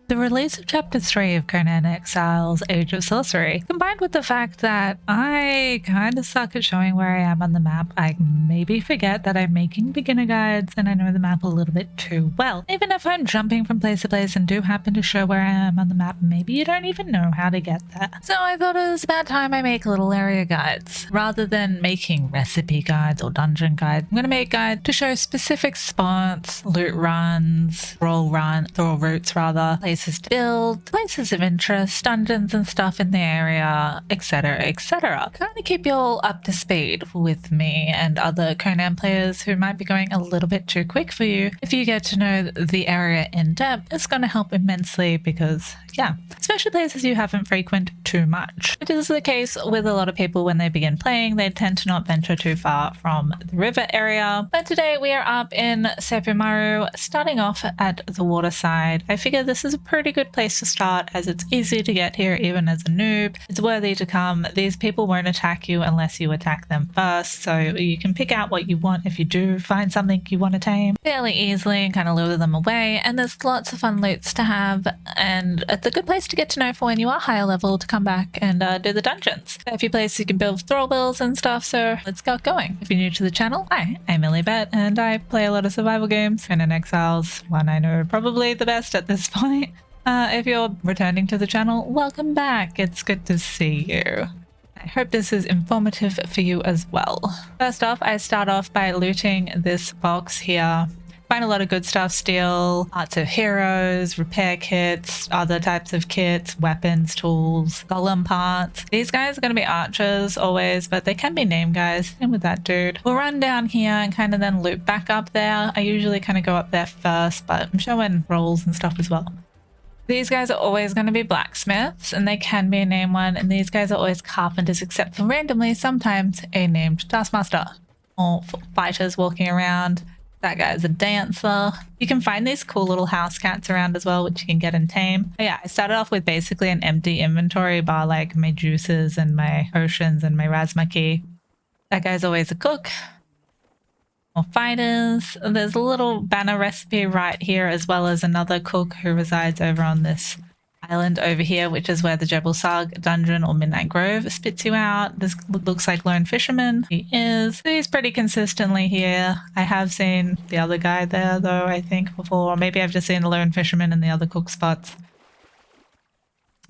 The release of Chapter 3 of Conan Exiles Age of Sorcery, combined with the fact that I kind of suck at showing where I am on the map, I maybe forget that I'm making beginner guides and I know the map a little bit too well. Even if I'm jumping from place to place and do happen to show where I am on the map, maybe you don't even know how to get there. So I thought it was about time I make little area guides. Rather than making recipe guides or dungeon guides, I'm going to make guides to show specific spots, loot runs, thrall routes rather, places to build, places of interest, dungeons and stuff in the area, etc, etc. Kind of keep you all up to speed with me and other Conan players who might be going a little bit too quick for you. If you get to know the area in depth, it's going to help immensely because, yeah, especially places you haven't frequented too much. Which is the case with a lot of people when they begin playing. They tend to not venture too far from the river area. But today we are up in Sepermeru, starting off at the waterside. I figure this is a pretty good place to start as it's easy to get here even as a noob. It's worthy to come. These people won't attack you unless you attack them first, so you can pick out what you want if you do find something you want to tame fairly easily and kind of lure them away. And there's lots of fun loots to have, and it's a good place to get to know for when you are higher level to come back and do the dungeons. A few places you can build thrall bills and stuff, so let's get going. If you're new to the channel, hi, I'm Millibet and I play a lot of survival games. Conan Exiles, one I know probably the best at this point. If you're returning to the channel, welcome back. It's good to see you. I hope this is informative for you as well. First off, I start off by looting this box here. Find a lot of good stuff, steel, arts of heroes, repair kits, other types of kits, weapons, tools, golem parts. These guys are going to be archers always, but they can be name guys. And with that dude, we'll run down here and kind of then loop back up there. I usually kind of go up there first, but I'm showing rolls and stuff as well. These guys are always going to be blacksmiths, and they can be a name one, and these guys are always carpenters, except for randomly sometimes a named taskmaster or fighters walking around. That guy's a dancer. You can find these cool little house cats around as well, which you can get and tame. But yeah, I started off with basically an empty inventory bar, like my juices and my potions and my Razmaki. That guy's always a cook. More fighters. There's a little banner recipe right here, as well as another cook who resides over on this island over here, which is where the Jebel Sarg dungeon or Midnight Grove spits you out. This looks like Lone Fisherman. He is. He's pretty consistently here. I have seen the other guy there though, I think before, or maybe I've just seen the Lone Fisherman in the other cook spots.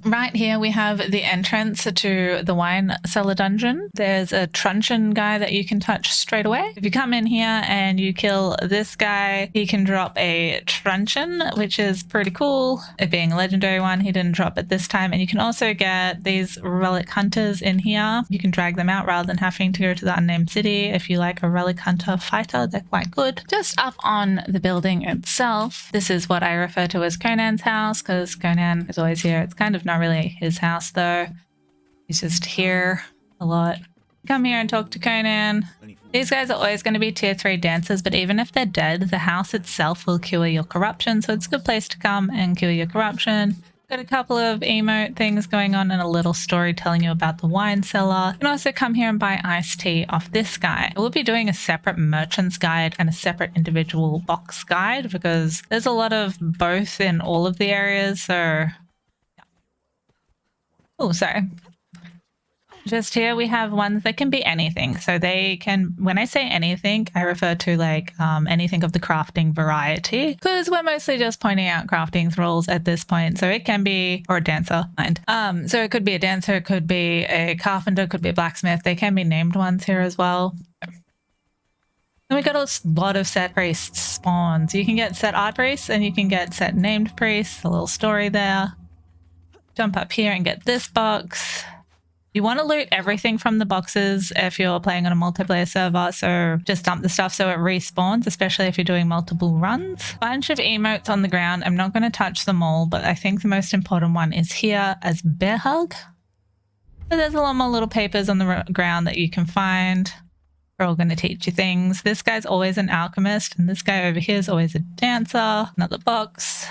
Right here we have the entrance to the wine cellar dungeon. There's a truncheon guy that you can touch straight away. If you come in here and you kill this guy, he can drop a truncheon, which is pretty cool. It being a legendary one, he didn't drop it this time. And you can also get these relic hunters in here. You can drag them out rather than having to go to the unnamed city. If you like a relic hunter fighter, they're quite good. Just up on the building itself, this is what I refer to as Conan's house, because Conan is always here. It's kind of not really his house though. He's just here a lot. Come here and talk to Conan. These guys are always going to be tier 3 dancers, but even if they're dead, the house itself will cure your corruption, so it's a good place to come and cure your corruption. Got a couple of emote things going on and a little story telling you about the wine cellar. You can also come here and buy iced tea off this guy. We'll be doing a separate merchant's guide and a separate individual box guide because there's a lot of both in all of the areas, so oh, sorry. Just here we have ones that can be anything. So they can, when I say anything, I refer to like anything of the crafting variety, because we're mostly just pointing out crafting thralls at this point. So it can be, or a dancer, mind. So it could be a dancer, it could be a carpenter, it could be a blacksmith. They can be named ones here as well. And we got a lot of set priest spawns. You can get set art priests and you can get set named priests. A little story there. Jump up here and get this box. You want to loot everything from the boxes if you're playing on a multiplayer server, so just dump the stuff so it respawns, especially if you're doing multiple runs. Bunch of emotes on the ground. I'm not going to touch them all, but I think the most important one is here as bear hug. But there's a lot more little papers on the ground that you can find. We're all going to teach you things. This guy's always an alchemist, and this guy over here is always a dancer. Another box.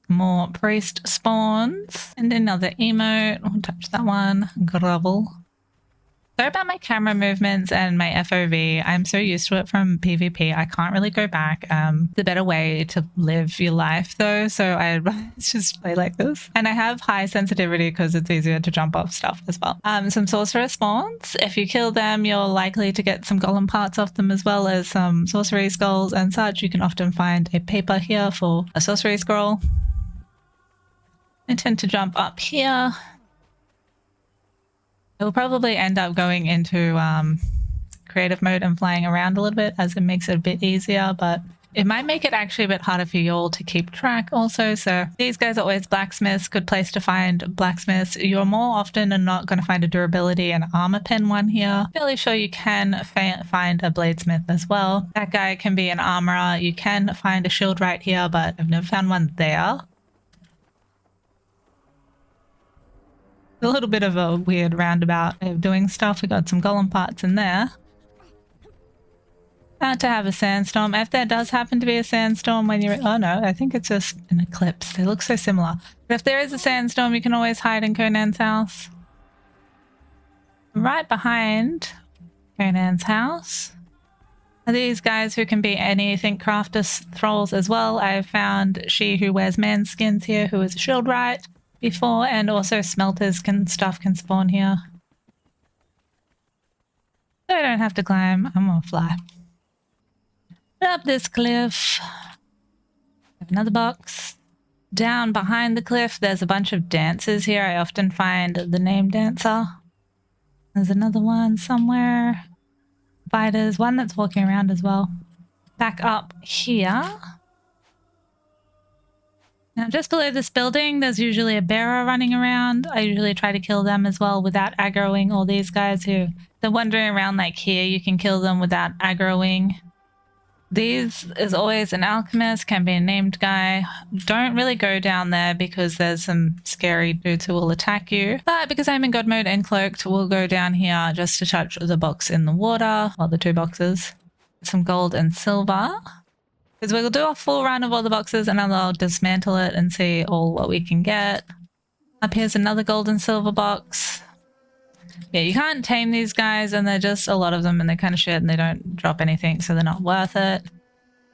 More priest spawns and another emote. I'll touch that one. Grovel. Sorry about my camera movements and my FOV. I'm so used to it from PvP. I can't really go back. It's a better way to live your life though. So I just play like this. And I have high sensitivity because it's easier to jump off stuff as well. Some sorcerer spawns. If you kill them, you're likely to get some golem parts off them as well as some sorcery skulls and such. You can often find a paper here for a sorcery scroll. I tend to jump up here. It'll probably end up going into creative mode and flying around a little bit as it makes it a bit easier, but it might make it actually a bit harder for you all to keep track also. So these guys are always blacksmiths, good place to find blacksmiths. You're more often than not going to find a durability and armor pen one here. Fairly sure you can find a bladesmith as well. That guy can be an armorer. You can find a shield right here, but I've never found one there. A little bit of a weird roundabout way of doing stuff. We got some golem parts in there. About to have a sandstorm. If there does happen to be a sandstorm when you're... Oh no, I think it's just an eclipse. They look so similar. But if there is a sandstorm, you can always hide in Conan's house. Right behind Conan's house are these guys who can be anything crafters, thralls as well. I've found she who wears man skins here who is a shieldwright before, and also smelters can spawn here. So I don't have to climb, I'm gonna fly. Up this cliff. Have another box. Down behind the cliff there's a bunch of dancers here. I often find the name dancer. There's another one somewhere. Fighters, one that's walking around as well. Back up here. Now, just below this building, there's usually a bearer running around. I usually try to kill them as well without aggroing all these guys who... They're wandering around like here. You can kill them without aggroing. These is always an alchemist, can be a named guy. Don't really go down there because there's some scary dudes who will attack you. But because I'm in god mode and cloaked, we'll go down here just to touch the box in the water. Well, the two boxes. Some gold and silver. Because we'll do a full run of all the boxes and then I'll dismantle it and see all what we can get. Up here's another gold and silver box. Yeah, you can't tame these guys and they're just a lot of them and they're kind of shit and they don't drop anything, so they're not worth it.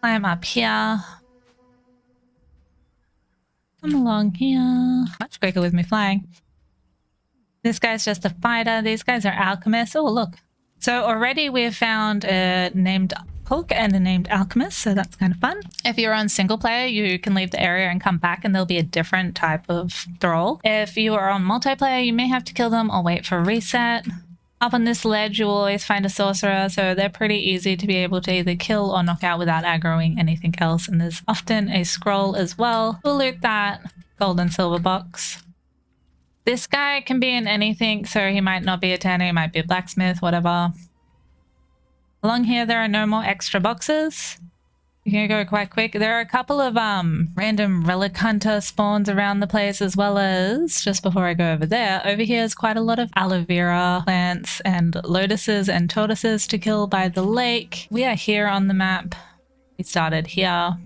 Climb up here. Come along here. Much quicker with me flying. This guy's just a fighter. These guys are alchemists. Oh, look. So already we've found a named cook and a named alchemist, so that's kind of fun. If you're on single player, you can leave the area and come back and there'll be a different type of thrall. If you are on multiplayer, you may have to kill them or wait for a reset. Up on this ledge, you'll always find a sorcerer, so they're pretty easy to be able to either kill or knock out without aggroing anything else. And there's often a scroll as well. We'll loot that gold and silver box. This guy can be in anything, so he might not be a tanner, he might be a blacksmith, whatever. Along here, there are no more extra boxes. You can go quite quick. There are a couple of random relic hunter spawns around the place, as well as, just before I go over there, over here is quite a lot of aloe vera plants and lotuses and tortoises to kill by the lake. We are here on the map. We started here.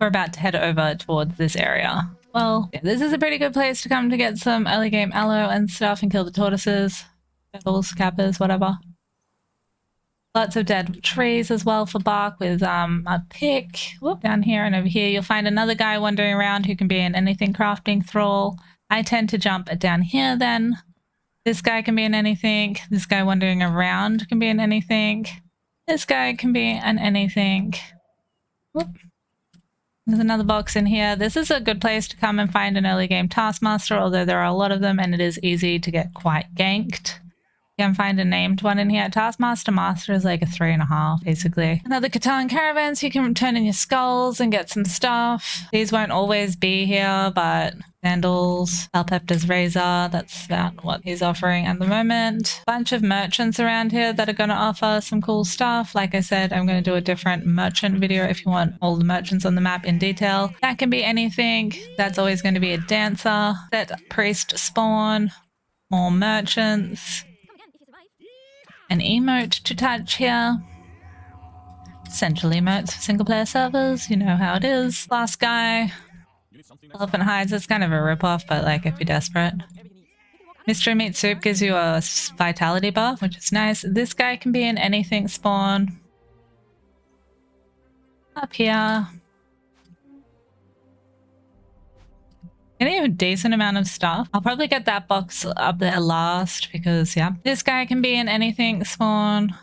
We're about to head over towards this area. Well, yeah, this is a pretty good place to come to get some early game aloe and stuff and kill the tortoises, petals, kappas, whatever. Lots of dead trees as well for bark with a pick. Whoop, down here and over here you'll find another guy wandering around who can be in anything crafting thrall. I tend to jump down here then. This guy can be in anything. This guy wandering around can be in anything. This guy can be in anything. Whoop. There's another box in here. This is a good place to come and find an early game taskmaster, although there are a lot of them and it is easy to get quite ganked. You can find a named one in here. Taskmaster Master is like a 3.5 basically. Another Catan caravan, so you can turn in your skulls and get some stuff. These won't always be here, but sandals, Alpepta's razor, that's about what he's offering at the moment. Bunch of merchants around here that are going to offer some cool stuff. Like I said, I'm going to do a different merchant video if you want all the merchants on the map in detail. That can be anything. That's always going to be a dancer. Set priest spawn. More merchants. An emote to touch here. Essential emotes for single player servers, you know how it is. Last guy. Elephant hides, it's kind of a ripoff, but like if you're desperate. Mystery Meat Soup gives you a vitality buff, which is nice. This guy can be in anything spawn. Up here. Getting a decent amount of stuff. I'll probably get that box up there last because, yeah. This guy can be in anything spawn.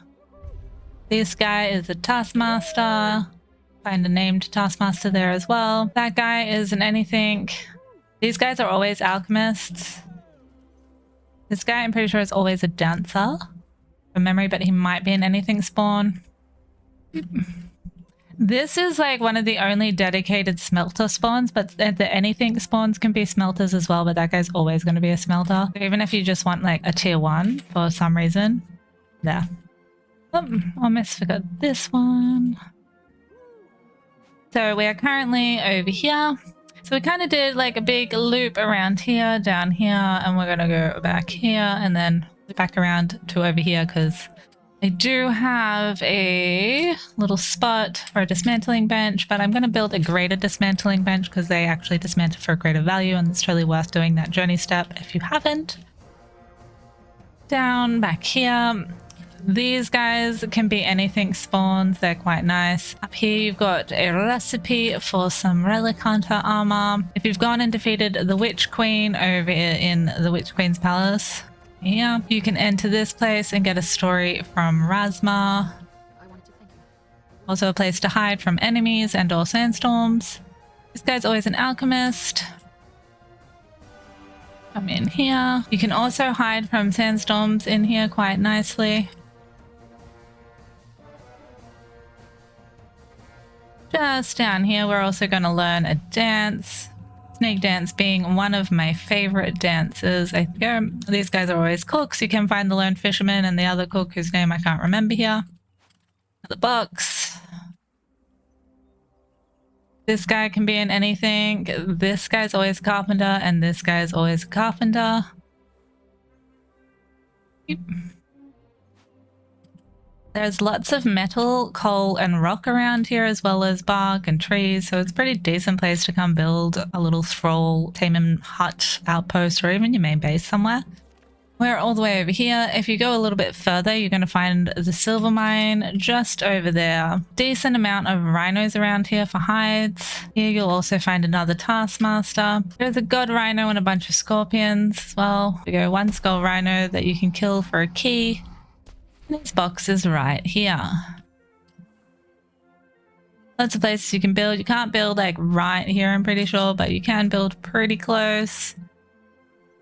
This guy is a Taskmaster. Find a named Taskmaster there as well. That guy is an anything. These guys are always alchemists. This guy, I'm pretty sure, is always a dancer from memory, but he might be in anything spawn. This is like one of the only dedicated smelter spawns, but the anything spawns can be smelters as well, but that guy's always going to be a smelter. So even if you just want like a tier 1 for some reason. Yeah. Almost forgot this one. So we are currently over here. So we kind of did like a big loop around here, down here, and we're going to go back here and then back around to over here because I do have a little spot for a dismantling bench, but I'm going to build a greater dismantling bench because they actually dismantle for a greater value, and it's totally worth doing that journey step if you haven't. Down back here. These guys can be anything spawns, they're quite nice. Up here you've got a recipe for some relic hunter armor. If you've gone and defeated the Witch Queen over in the Witch Queen's palace, yeah, you can enter this place and get a story from Rasma. Also a place to hide from enemies and or sandstorms. This guy's always an alchemist. Come in here. You can also hide from sandstorms in here quite nicely. Just down here, we're also going to learn a dance. Snake dance being one of my favorite dances. These guys are always cooks. You can find the lone fisherman and the other cook whose name I can't remember here. The box. This guy can be in anything. This guy's always a carpenter and this guy's always a carpenter. Yep. There's lots of metal, coal, and rock around here, as well as bark and trees, so it's a pretty decent place to come build a little thrall, Taman hut, outpost, or even your main base somewhere. We're all the way over here. If you go a little bit further, you're going to find the silver mine just over there. Decent amount of rhinos around here for hides. Here you'll also find another taskmaster. There's a god rhino and a bunch of scorpions as well. We go one skull rhino that you can kill for a key. This box is right here. Lots of places you can build. You can't build like right here, I'm pretty sure, but you can build pretty close.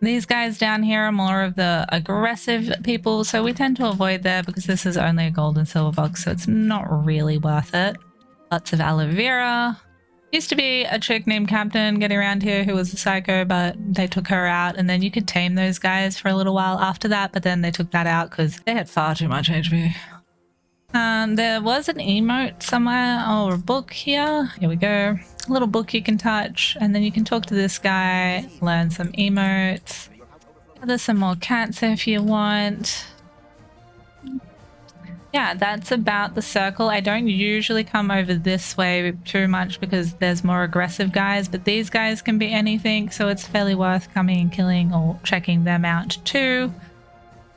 These guys down here are more of the aggressive people, so we tend to avoid there because this is only a gold and silver box, so it's not really worth it. Lots of aloe vera. Used to be a chick named Captain getting around here who was a psycho, but they took her out, and then you could tame those guys for a little while after that, but then they took that out because they had far too much HP. There was an emote somewhere, or a book here. Here we go. A little book you can touch, and then you can talk to this guy, learn some emotes. There's some more cats if you want. Yeah, that's about the circle. I don't usually come over this way too much because there's more aggressive guys, but these guys can be anything, so it's fairly worth coming and killing or checking them out too.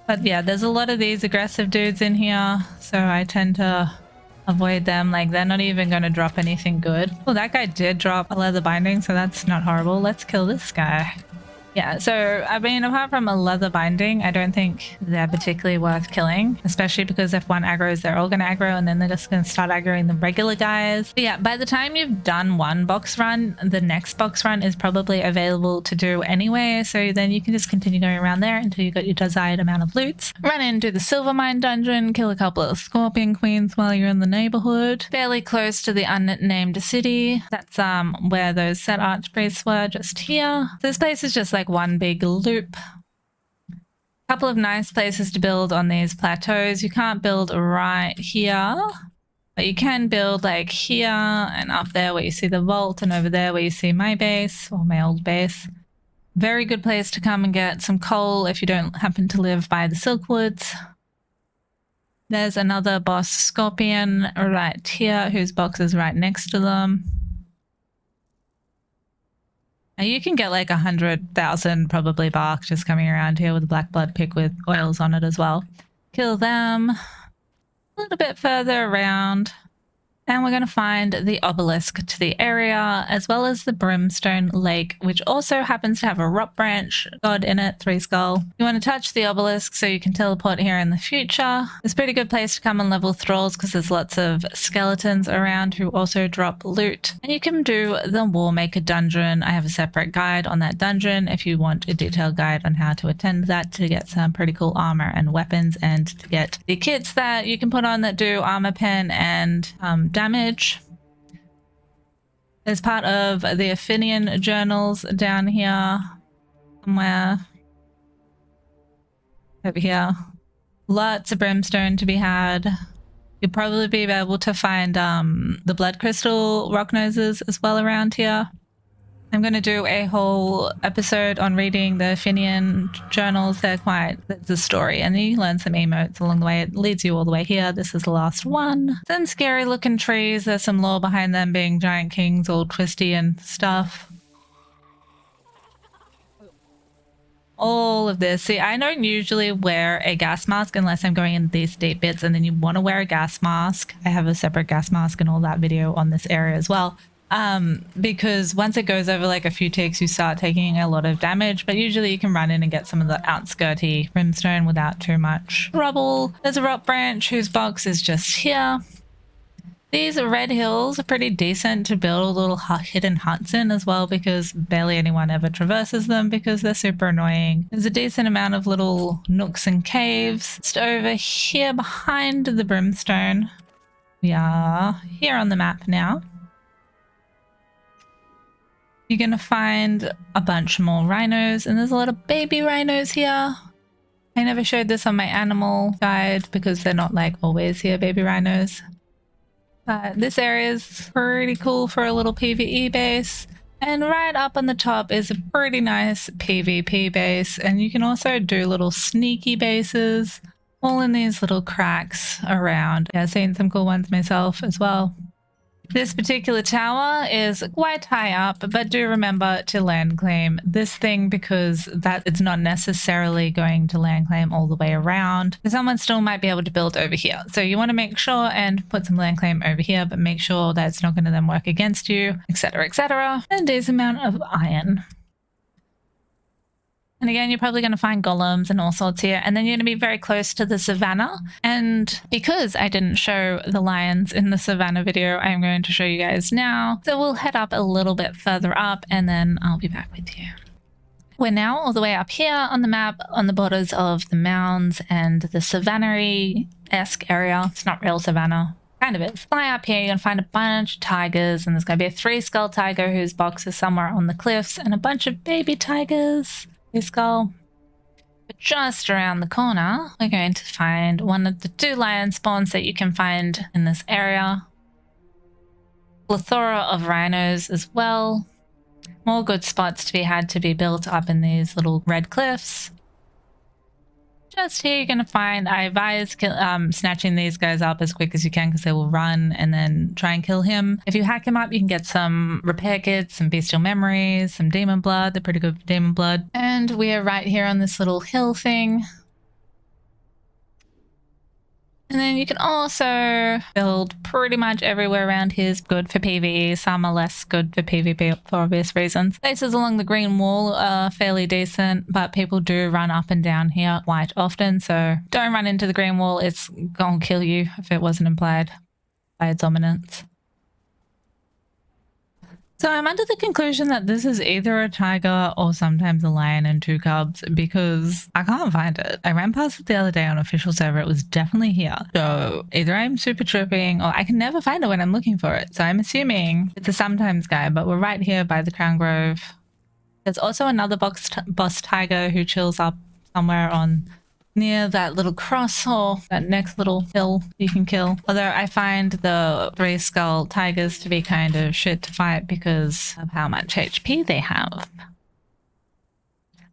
But yeah, there's a lot of these aggressive dudes in here, so I tend to avoid them. Like, they're not even going to drop anything good. Oh, that guy did drop a leather binding, so that's not horrible. Let's kill this guy. Yeah, so I mean, apart from a leather binding, I don't think they're particularly worth killing, especially because if one aggroes, they're all going to aggro, and then they're just going to start aggroing the regular guys. But yeah, by the time you've done one box run, the next box run is probably available to do anyway, so then you can just continue going around there until you got your desired amount of loots. Run into the silver mine dungeon, kill a couple of scorpion queens while you're in the neighborhood. Fairly close to the unnamed city. That's where those set archpriests were, just here. So this place is just like one big loop. Couple of nice places to build on these plateaus. You can't build right here, but you can build like here and up there where you see the vault, and over there where you see my base, or my old base. Very good place to come and get some coal if you don't happen to live by the Silkwoods. There's another boss scorpion right here whose box is right next to them. You can get like 100,000 probably bark just coming around here with a black blood pick with oils on it as well. Kill them. A little bit further around. And we're going to find the obelisk to the area, as well as the brimstone lake, which also happens to have a rock branch god in it, 3 skull. You want to touch the obelisk so you can teleport here in the future. It's a pretty good place to come and level thralls because there's lots of skeletons around who also drop loot. And you can do the Warmaker dungeon. I have a separate guide on that dungeon if you want a detailed guide on how to attend that to get some pretty cool armor and weapons, and to get the kits that you can put on that do armor pen and damage. There's part of the Athenian journals down here somewhere. Over here. Lots of brimstone to be had. You'll probably be able to find the blood crystal rock noses as well around here. I'm going to do a whole episode on reading the Athenian journals. They're quite, it's a story, and you learn some emotes along the way. It leads you all the way here. This is the last one. Some scary looking trees. There's some lore behind them being giant kings, all twisty and stuff. All of this. See, I don't usually wear a gas mask unless I'm going in these deep bits, and then you want to wear a gas mask. I have a separate gas mask and all that video on this area as well. Because once it goes over like a few ticks, you start taking a lot of damage, but usually you can run in and get some of the outskirty brimstone without too much trouble. There's a rock branch whose box is just here. These red hills are pretty decent to build little hidden huts in as well, because barely anyone ever traverses them because they're super annoying. There's a decent amount of little nooks and caves. Just over here behind the brimstone. We are here on the map now. You're going to find a bunch more rhinos, and there's a lot of baby rhinos here. I never showed this on my animal guide because they're not like always here, baby rhinos. But this area is pretty cool for a little PvE base. And right up on the top is a pretty nice PvP base. And you can also do little sneaky bases all in these little cracks around. Yeah, I've seen some cool ones myself as well. This particular tower is quite high up, but do remember to land claim this thing, because that it's not necessarily going to land claim all the way around. Someone still might be able to build over here. So you want to make sure and put some land claim over here, but make sure that it's not going to then work against you, etc., etc. And there's amount of iron. And again, you're probably going to find golems and all sorts here. And then you're going to be very close to the savannah. And because I didn't show the lions in the savannah video, I'm going to show you guys now. So we'll head up a little bit further up and then I'll be back with you. We're now all the way up here on the map on the borders of the mounds and the savannah-esque area. It's not real savannah. Kind of is. Fly up here, you're going to find a bunch of tigers, and there's going to be a 3-skull tiger whose box is somewhere on the cliffs, and a bunch of baby tigers. Skull. But just around the corner, we're going to find one of the 2 lion spawns that you can find in this area. Plethora of rhinos as well. More good spots to be had to be built up in these little red cliffs. Just here you're going to find, I advise snatching these guys up as quick as you can because they will run, and then try and kill him. If you hack him up, you can get some repair kits, some bestial memories, some demon blood. They're pretty good for demon blood. And we are right here on this little hill thing. And then you can also build pretty much everywhere around here is good for PvE. Some are less good for PvP for obvious reasons. Places along the green wall are fairly decent, but people do run up and down here quite often. So don't run into the green wall. It's gonna kill you if it wasn't implied by its dominance. So I'm under the conclusion that this is either a tiger or sometimes a lion and 2 cubs, because I can't find it. I ran past it the other day on official server. It was definitely here. So either I'm super tripping or I can never find it when I'm looking for it. So I'm assuming it's a sometimes guy, but we're right here by the Crown Grove. There's also another boss tiger who chills up somewhere on near that little cross or that next little hill you can kill. Although I find the 3-skull tigers to be kind of shit to fight because of how much HP they have.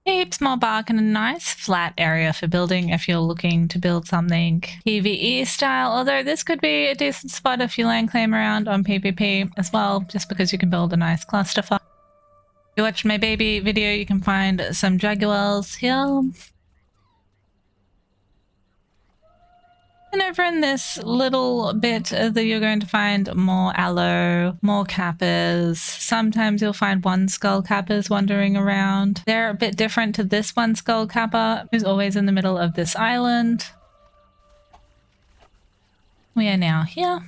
Heaps more bark and a nice flat area for building if you're looking to build something PvE style, although this could be a decent spot if you land claim around on PvP as well, just because you can build a nice clusterfuck. you watched my baby video, you can find some jaguars here. And over in this little bit that you're going to find more aloe, more kappas. Sometimes you'll find one skull kappas wandering around. They're a bit different to this one skull kappa, who's always in the middle of this island. We are now here.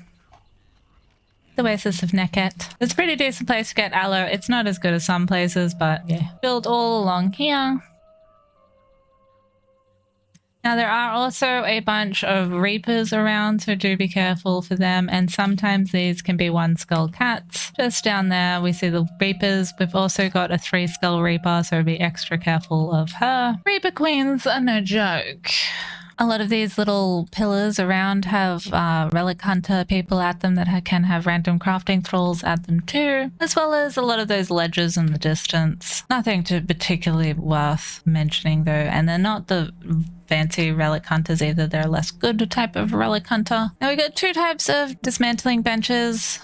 The Oasis of Neket. It's a pretty decent place to get aloe. It's not as good as some places, but yeah. Built all along here. Now there are also a bunch of reapers around, so do be careful for them, and sometimes these can be one skull cats. Just down there we see the reapers. We've also got a 3 skull reaper, so be extra careful of her. Reaper queens are no joke. A lot of these little pillars around have relic hunter people at them that can have random crafting thralls at them too, as well as a lot of those ledges in the distance. Nothing too particularly worth mentioning though, and they're not the fancy relic hunters either. They're a less good type of relic hunter. Now we got 2 types of dismantling benches.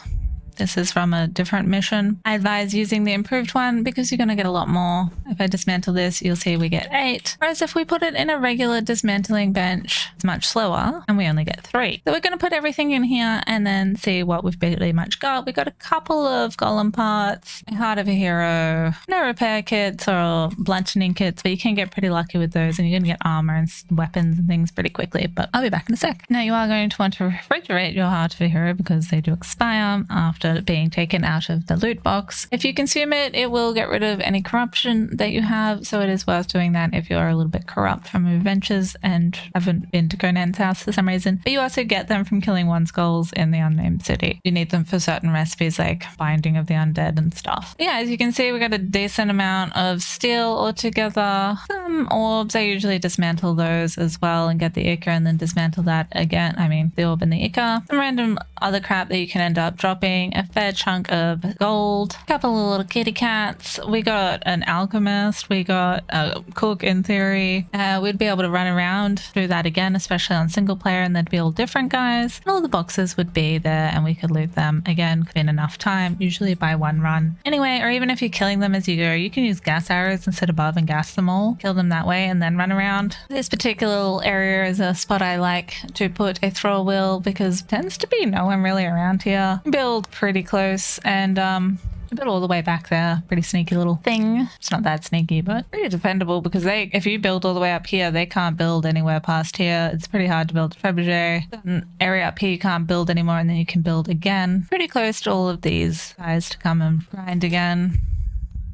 This is from a different mission. I advise using the improved one because you're going to get a lot more. If I dismantle this, you'll see we get 8. Whereas if we put it in a regular dismantling bench, it's much slower and we only get 3. So we're going to put everything in here and then see what we've pretty much got. We got a couple of golem parts, a heart of a hero, no repair kits or bludgeoning kits, but you can get pretty lucky with those and you're going to get armor and weapons and things pretty quickly, but I'll be back in a sec. Now you are going to want to refrigerate your heart of a hero because they do expire after being taken out of the loot box. If you consume it, it will get rid of any corruption that you have, so it is worth doing that if you're a little bit corrupt from adventures and haven't been to Conan's house for some reason. But you also get them from killing one skulls in the unnamed city. You need them for certain recipes like binding of the undead and stuff. But yeah, as you can see, we got a decent amount of steel altogether. Some orbs, I usually dismantle those as well and get the ichor and then dismantle that again. I mean, the orb and the ichor. Some random other crap that you can end up dropping. A fair chunk of gold, a couple of little kitty cats. We got an alchemist, we got a cook in theory. We'd be able to run around, do that again, especially on single player, and there'd be all different guys. And all the boxes would be there and we could loot them again in enough time, usually by one run. Anyway, or even if you're killing them as you go, you can use gas arrows and sit above and gas them all, kill them that way and then run around. This particular little area is a spot I like to put a thrall wheel because there tends to be no one really around here. Build pretty close and build all the way back there. Pretty sneaky little thing. It's not that sneaky, but pretty defendable because if you build all the way up here, they can't build anywhere past here. It's pretty hard to build a Trebuchet. An area up here you can't build anymore and then you can build again. Pretty close to all of these guys to come and grind again.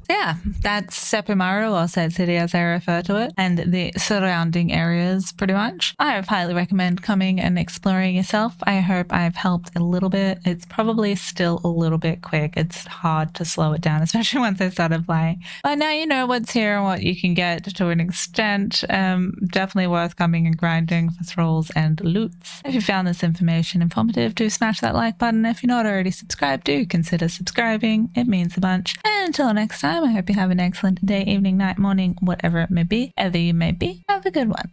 Yeah, that's Sepermeru, or Sad City as I refer to it, and the surrounding areas pretty much. I highly recommend coming and exploring yourself. I hope I've helped a little bit. It's probably still a little bit quick. It's hard to slow it down, especially once I started playing. But now you know what's here and what you can get to an extent. Definitely worth coming and grinding for thralls and loots. If you found this information informative, do smash that like button. If you're not already subscribed, do consider subscribing. It means a bunch. And until next time, I hope you have an excellent day, evening, night, morning, whatever it may be, ever you may be. Have a good one.